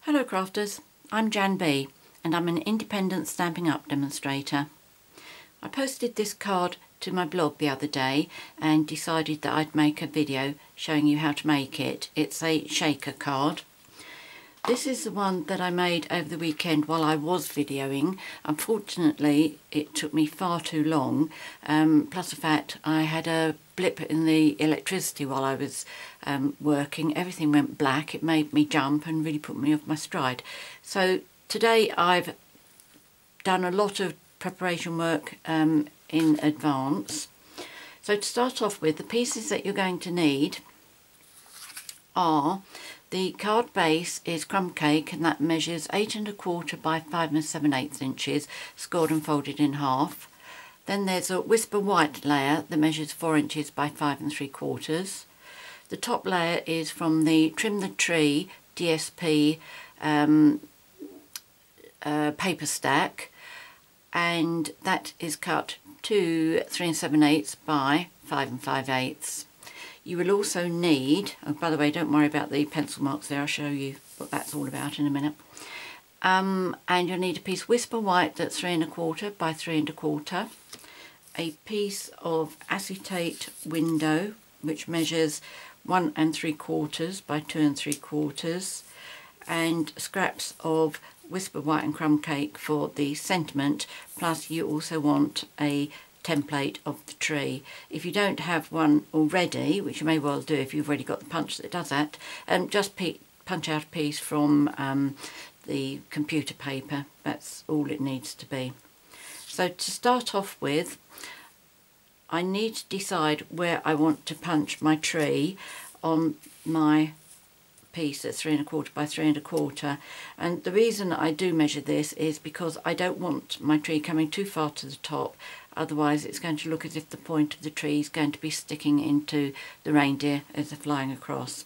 Hello crafters, I'm JanB and I'm an independent Stampin' Up demonstrator. I posted this card to my blog the other day and decided that I'd make a video showing you how to make it. It's a shaker card. This is the one that I made over the weekend while I was videoing. Unfortunately it took me far too long, plus the fact I had a blip in the electricity while I was working. Everything went black. It made me jump and really put me off my stride. So today I've done a lot of preparation work in advance. So to start off with, the pieces that you're going to need are: the card base is crumb cake, and that measures 8 1/4 by 5 7/8 inches, scored and folded in half. Then there's a Whisper white layer that measures 4 inches by 5 3/4. The top layer is from the Trim the Tree DSP paper stack, and that is cut to 3 7/8 by 5 5/8. You will also need, oh, by the way, don't worry about the pencil marks there, I'll show you what that's all about in a minute. And you'll need a piece of Whisper white that's 3 1/4 by 3 1/4, a piece of acetate window which measures 1 3/4 by 2 3/4, and scraps of Whisper white and crumb cake for the sentiment, plus you also want a template of the tree. If you don't have one already, which you may well do if you've already got the punch that does that, just punch out a piece from the computer paper. That's all it needs to be. So to start off with, I need to decide where I want to punch my tree on my piece that's 3 1/4 by 3 1/4, and the reason I do measure this is because I don't want my tree coming too far to the top, otherwise it's going to look as if the point of the tree is going to be sticking into the reindeer as they're flying across,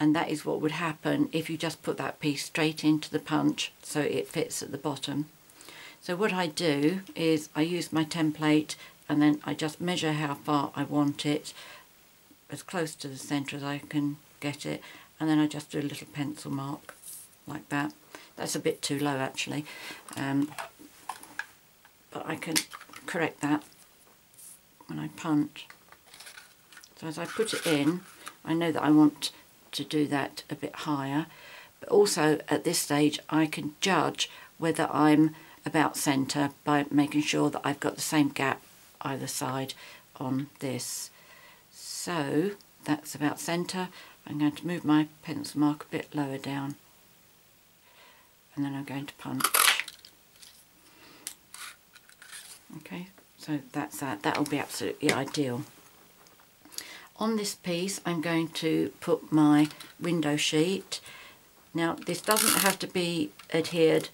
and that is what would happen if you just put that piece straight into the punch so it fits at the bottom. So what I do is I use my template and then I just measure how far I want it, as close to the centre as I can get it, and then I just do a little pencil mark like that. That's a bit too low actually, but I can correct that when I punch. So as I put it in, I know that I want to do that a bit higher, but also at this stage I can judge whether I'm about centre by making sure that I've got the same gap either side on this. So that's about centre. I'm going to move my pencil mark a bit lower down, and then I'm going to punch. Okay, so that's that. That will be absolutely ideal. On this piece I'm going to put my window sheet. Now this doesn't have to be adhered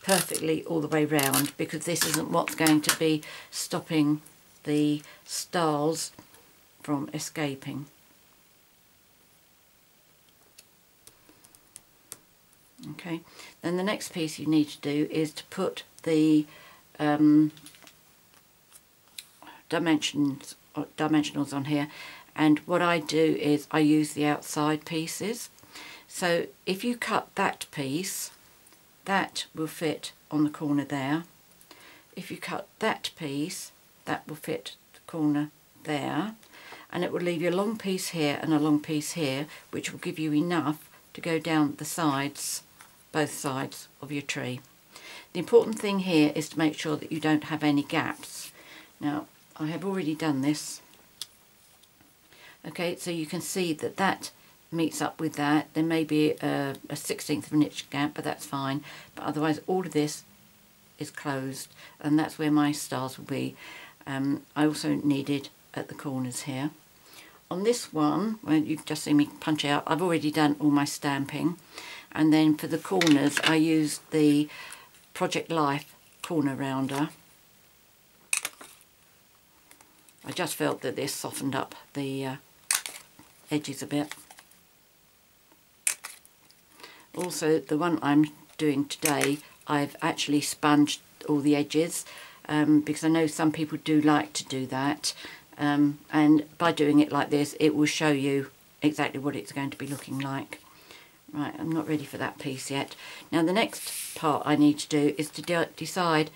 perfectly all the way round, because this isn't what's going to be stopping the stars from escaping. Okay, then the next piece you need to do is to put the dimensionals on here, and what I do is I use the outside pieces. So if you cut that piece, that will fit on the corner there. If you cut that piece, that will fit the corner there, and it will leave you a long piece here and a long piece here, which will give you enough to go down the sides, both sides of your tree. The important thing here is to make sure that you don't have any gaps. Now I have already done this. Okay, so you can see that that meets up with that. There may be a 1/16 of an inch gap, but that's fine, but otherwise all of this is closed, and that's where my stars will be. I also needed at the corners here. On this one, well, you've just seen me punch out, I've already done all my stamping, and then for the corners I used the Project Life corner rounder. I just felt that this softened up the edges a bit. Also, the one I'm doing today, I've actually sponged all the edges, because I know some people do like to do that, and by doing it like this it will show you exactly what it's going to be looking like. Right, I'm not ready for that piece yet. Now the next part I need to do is to decide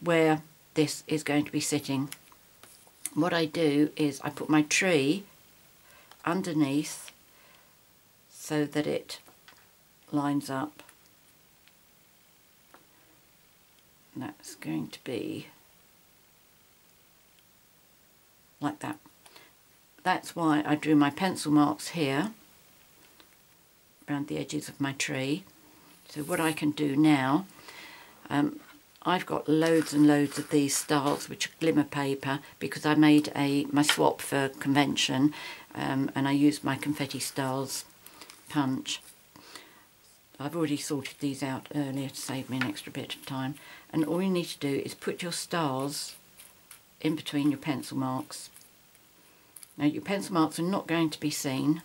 where this is going to be sitting. What I do is I put my tree underneath so that it lines up. And that's going to be like that. That's why I drew my pencil marks here around the edges of my tree. So what I can do now, I've got loads and loads of these stars which are glimmer paper because I made my swap for convention, and I used my confetti stars punch. I've already sorted these out earlier to save me an extra bit of time, and all you need to do is put your stars in between your pencil marks. Now your pencil marks are not going to be seen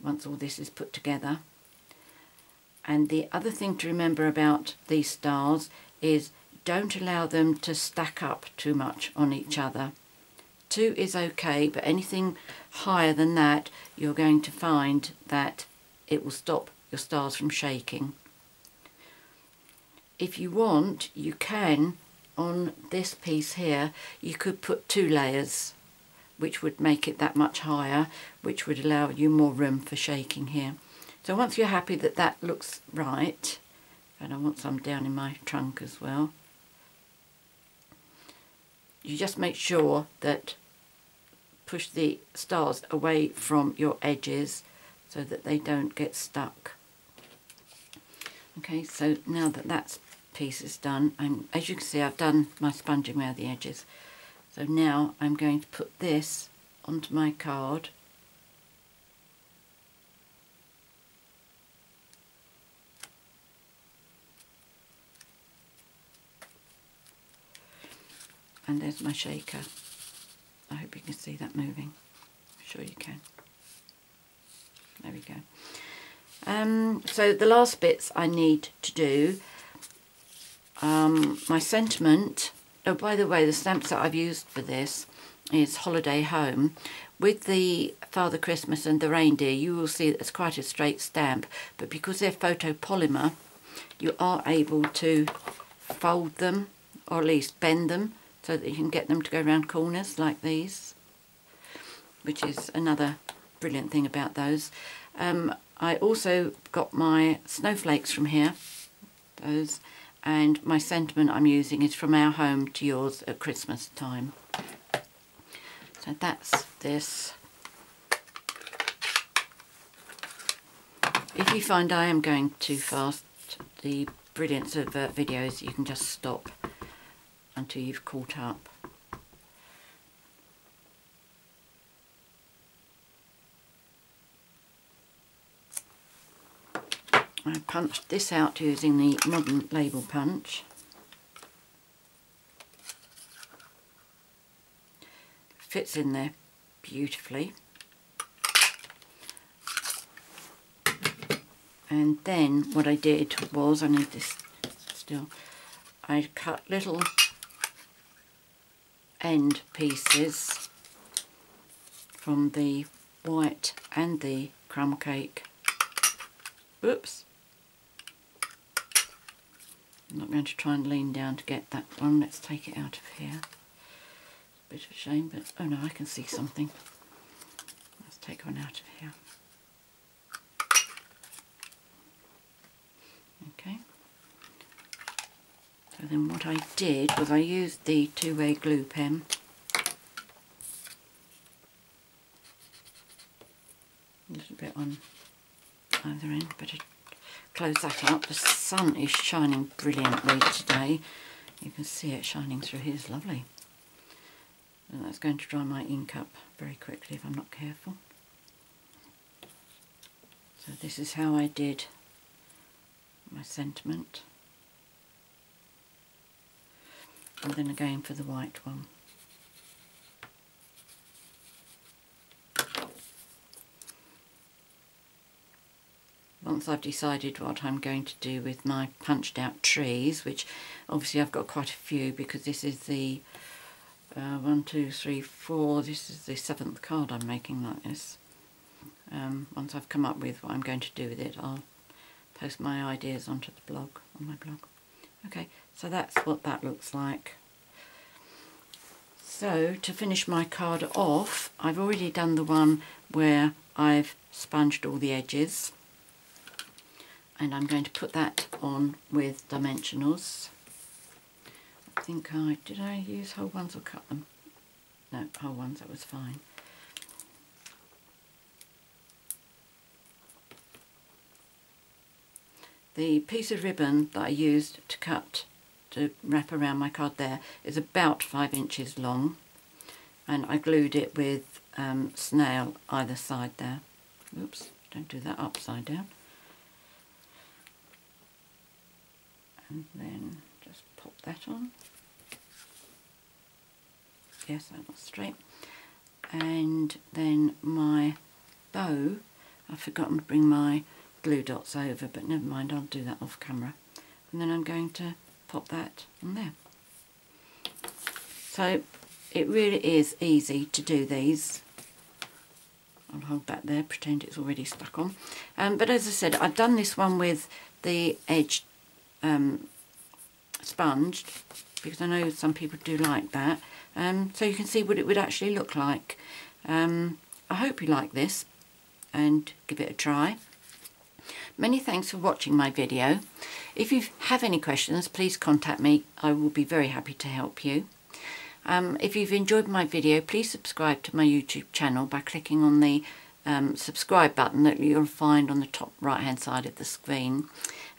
once all this is put together. And the other thing to remember about these stars is don't allow them to stack up too much on each other. 2 is okay, but anything higher than that, you're going to find that it will stop your stars from shaking. If you want, you can, on this piece here, you could put 2 layers, which would make it that much higher, which would allow you more room for shaking here. So once you're happy that that looks right, and I want some down in my trunk as well, you just make sure that push the stars away from your edges so that they don't get stuck. Okay, so now that that piece is done, as you can see, I've done my sponging around the edges. So now I'm going to put this onto my card. And there's my shaker. I hope you can see that moving. I'm sure you can. There we go. So the last bits I need to do, my sentiment. Oh, by the way, the stamps that I've used for this is Holiday Home. With the Father Christmas and the reindeer, you will see that it's quite a straight stamp, but because they're photopolymer, you are able to fold them, or at least bend them, so that you can get them to go around corners like these, which is another brilliant thing about those. I also got my snowflakes from here, those, and my sentiment I'm using is From Our Home to Yours at Christmas time. So that's this. If you find I am going too fast, the brilliance of videos, you can just stop until you've caught up. I punched this out using the modern label punch. Fits in there beautifully. And then what I did was, I need this still, I cut little end pieces from the white and the crumb cake. Oops. I'm not going to try and lean down to get that one. Let's take it out of here. It's a bit of a shame, but oh no, I can see something. Let's take one out of here. Okay. So then what I did was I used the two-way glue pen. A little bit on either end, better close that up. The sun is shining brilliantly today. You can see it shining through here. It's lovely. And that's going to dry my ink up very quickly if I'm not careful. So this is how I did my sentiment. And then again for the white one. Once I've decided what I'm going to do with my punched out trees, which obviously I've got quite a few because this is the 1, 2, 3, 4, this is the 7th card I'm making like this. Once I've come up with what I'm going to do with it, I'll post my ideas onto the blog, on my blog. Okay, so that's what that looks like. So to finish my card off, I've already done the one where I've sponged all the edges, and I'm going to put that on with dimensionals. I think did I use whole ones or cut them? No, whole ones, that was fine. The piece of ribbon that I used to wrap around my card there is about 5 inches long, and I glued it with snail either side there. Oops, don't do that upside down. And then just pop that on. Yes, that was straight. And then my bow, I've forgotten to bring my glue dots over, but never mind, I'll do that off camera. And then I'm going to pop that on there. So it really is easy to do these. I'll hold that there, pretend it's already stuck on. But as I said, I've done this one with the edge sponged, because I know some people do like that. So you can see what it would actually look like. I hope you like this and give it a try. Many thanks for watching my video. If you have any questions, please contact me. I will be very happy to help you. If you've enjoyed my video, please subscribe to my YouTube channel by clicking on the subscribe button that you'll find on the top right hand side of the screen.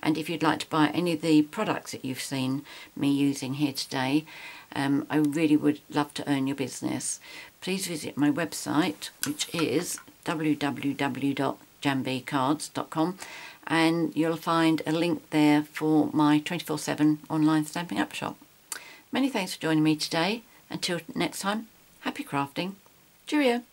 And if you'd like to buy any of the products that you've seen me using here today, I really would love to earn your business. Please visit my website, which is www.janbcards.com, and you'll find a link there for my 24/7 online Stampin' Up shop. Many thanks for joining me today. Until next time, happy crafting. Cheerio.